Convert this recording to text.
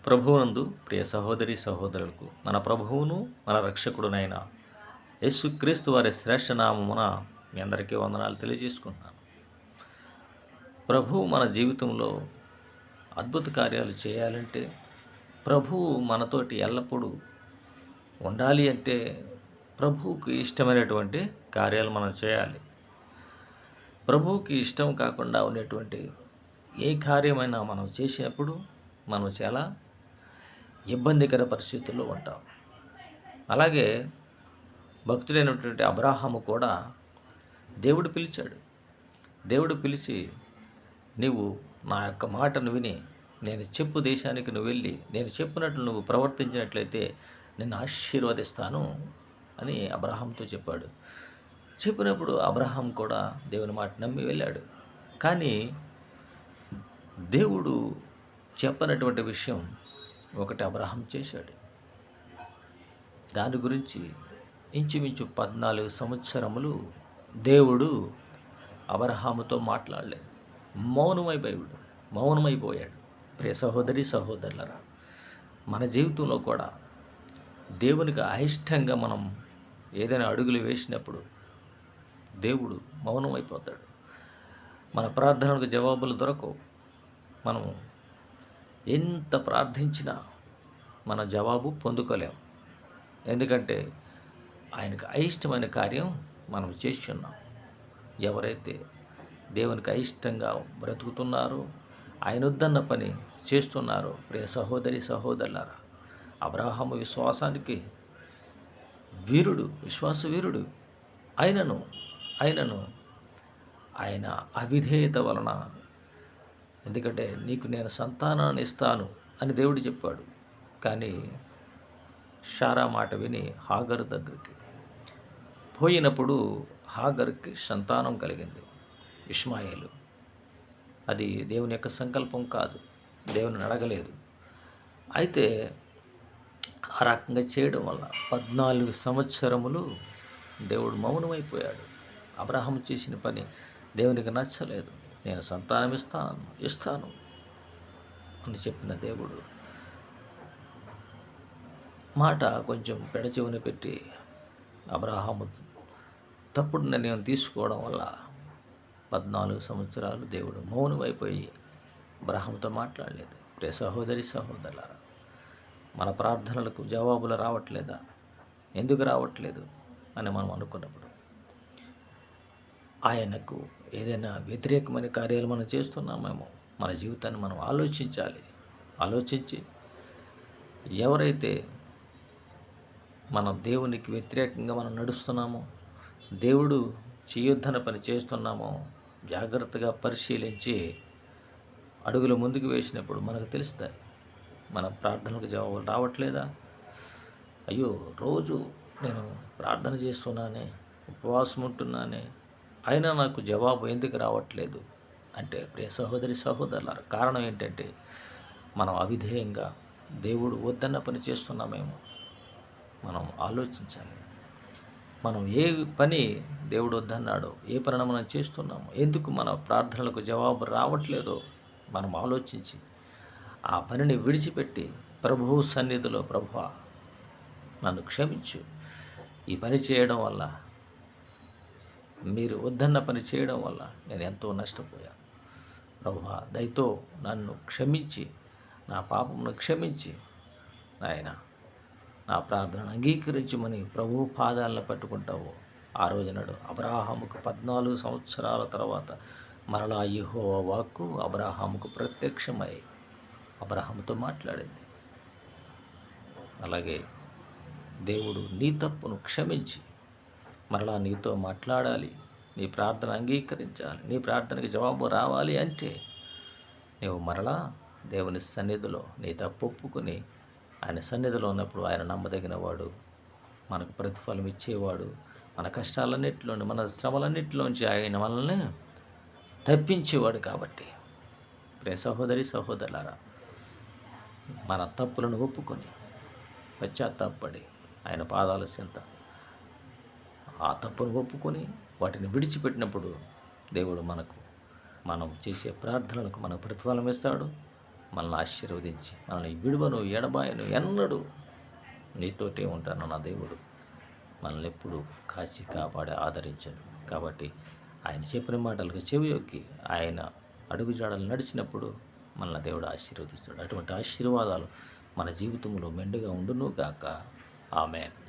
ప్రభువునందు ప్రియ సహోదరి సహోదరులకు మన ప్రభువును మన రక్షకుడునైన యేసుక్రీస్తు వారి శ్రేష్ఠ నామమున మీ అందరికీ వందనాలు తెలియజేసుకుంటున్నాను. ప్రభువు మన జీవితంలో అద్భుత కార్యాలు చేయాలంటే, ప్రభువు మనతోటి ఎల్లప్పుడూ ఉండాలి అంటే, ప్రభువుకి ఇష్టమైనటువంటి కార్యాలు మనం చేయాలి. ప్రభువుకి ఇష్టం కాకుండా ఉండేటువంటి ఏ కార్యమైనా మనం చేసినప్పుడు మనం చాలా ఇబ్బందికర పరిస్థితుల్లో ఉంటాం. అలాగే భక్తుడైనటువంటి అబ్రాహాము కూడా దేవుడు పిలిచాడు. దేవుడు పిలిచి, నీవు నా యొక్క మాటను విని నేను చెప్పు దేశానికి నువ్వు వెళ్ళి నేను చెప్పినట్లు నువ్వు ప్రవర్తించినట్లయితే నిన్ను ఆశీర్వదిస్తాను అని అబ్రహాంతో చెప్పాడు. చెప్పినప్పుడు అబ్రహాం కూడా దేవుని మాట నమ్మి వెళ్ళాడు. కానీ దేవుడు చెప్పనటువంటి విషయం ఒకటి అబ్రహాం చేశాడు. దాని గురించి ఇంచుమించు 14 సంవత్సరములు దేవుడు అబ్రహాముతో మాట్లాడలేదు. మౌనమైపోయాడు. ప్రియ సహోదరి సహోదరులరా, మన జీవితంలో కూడా దేవునికి అయిష్టంగా మనం ఏదైనా అడుగులు వేసినప్పుడు దేవుడు మౌనమైపోతాడు. మన ప్రార్థనలకు జవాబులు దొరకవు. మనం ఎంత ప్రార్థించినా మన జవాబు పొందుకోలేము. ఎందుకంటే ఆయనకు అయిష్టమైన కార్యం మనం చేస్తున్నాం. ఎవరైతే దేవునికి అయిష్టంగా బ్రతుకుతున్నారో, ఆయన వద్దన్న పని చేస్తున్నారో, ప్రియ సహోదరి సహోదరులారా, అబ్రాహాము విశ్వాసానికి వీరుడు, విశ్వాస వీరుడు. ఆయనను ఆయన అవిధేయత వలన, ఎందుకంటే నీకు నేను సంతానాన్ని ఇస్తాను అని దేవుడు చెప్పాడు. కానీ షారా మాట విని హాగరు దగ్గరికి పోయినప్పుడు హాగర్కి సంతానం కలిగింది, ఇష్మాయేలు. అది దేవుని యొక్క సంకల్పం కాదు, దేవుని అడగలేదు. అయితే ఆ రకంగా చేయడం వల్ల 14 సంవత్సరములు దేవుడు మౌనమైపోయాడు. అబ్రహాం చేసిన పని దేవునికి నచ్చలేదు. నేను సంతానం ఇస్తాను అని చెప్పిన దేవుడు మాట కొంచెం పెడచెవిన పెట్టి అబ్రహాము తప్పుడు నిర్ణయం తీసుకోవడం వల్ల 14 సంవత్సరాలు దేవుడు మౌనమైపోయి అబ్రహాముతో మాట్లాడలేదు. ప్రియ సహోదరి సహోదరులారా, మన ప్రార్థనలకు జవాబులు రావట్లేదా? ఎందుకు రావట్లేదు అని మనం అనుకున్నప్పుడు ఆయనకు ఏదైనా వ్యతిరేకమైన కార్యాలు మనం చేస్తున్నామేమో. మన జీవితాన్ని మనం ఆలోచించాలి. ఆలోచించి ఎవరైతే మనం దేవునికి వ్యతిరేకంగా మనం నడుస్తున్నామో, దేవుడు చేయొద్దన్న పని చేస్తున్నామో, జాగ్రత్తగా పరిశీలించి అడుగులు ముందుకు వేసినప్పుడు మనకు తెలుస్తాయి. మన ప్రార్థనలకు జవాబులు రావట్లేదా? అయ్యో, రోజు నేను ప్రార్థన చేస్తున్నానే, ఉపవాసం ఉంటున్నానే, అయినా నాకు జవాబు ఎందుకు రావట్లేదు అంటే, ప్రియ సహోదరి సహోదరులారా, కారణం ఏంటంటే మనం అవిధేయంగా దేవుడు వద్దన్న పని చేస్తున్నామేమో. మనం ఆలోచించాలి. మనం ఏ పని దేవుడు వద్దన్నాడో, ఏ పనిని మనం చేస్తున్నామో, ఎందుకు మన ప్రార్థనలకు జవాబు రావట్లేదో మనం ఆలోచించి ఆ పనిని విడిచిపెట్టి ప్రభువు సన్నిధిలో, ప్రభువా నన్ను క్షమించు, ఈ పని చేయడం వల్ల, మీరు వద్దన్న పని చేయడం వల్ల నేను ఎంతో నష్టపోయాను. ప్రభువా దయతో నన్ను క్షమించి, నా పాపమును క్షమించి, నాయన నా ప్రార్థనను అంగీకరించమని ప్రభువు పాదాలను పట్టుకుంటావు. ఆ రోజునాడు అబ్రాహాముకు 14 సంవత్సరాల తర్వాత మరలా యెహోవా వాక్కు అబ్రాహాముకు ప్రత్యక్షమై అబ్రాహాముతో మాట్లాడింది. అలాగే దేవుడు నీ తప్పును క్షమించి మరలా నీతో మాట్లాడాలి, నీ ప్రార్థన అంగీకరించాలి, నీ ప్రార్థనకి జవాబు రావాలి అంటే నీవు మరలా దేవుని సన్నిధిలో నీ తప్పు ఒప్పుకొని ఆయన సన్నిధిలో ఉన్నప్పుడు ఆయన నమ్మదగిన వాడు, మనకు ప్రతిఫలం ఇచ్చేవాడు. మన కష్టాలన్నింటిలోని, మన శ్రమలన్నింటిలోంచి ఆయన మనల్ని తప్పించేవాడు. కాబట్టి ప్రియ సహోదరి సహోదరులారా, మన తప్పులను ఒప్పుకొని పశ్చాత్తాపడి ఆయన పాదాల చెంత ఆ తప్పును ఒప్పుకొని వాటిని విడిచిపెట్టినప్పుడు దేవుడు మనం చేసే ప్రార్థనలకు మనకు ప్రతిఫలం ఇస్తాడు. మనల్ని ఆశీర్వదించి మనల్ని విడువను ఎడబాయను ఎన్నడూ నీతోటే ఉంటాను నా దేవుడు మనల్ని ఎప్పుడు కాచి కాపాడి ఆదరించను. కాబట్టి ఆయన చెప్పిన మాటలకు చెవియొక్కి ఆయన అడుగుజాడలు నడిచినప్పుడు మనల్ని దేవుడు ఆశీర్వదిస్తాడు. అటువంటి ఆశీర్వాదాలు మన జీవితంలో మెండుగా ఉండును గాక. ఆమేన్.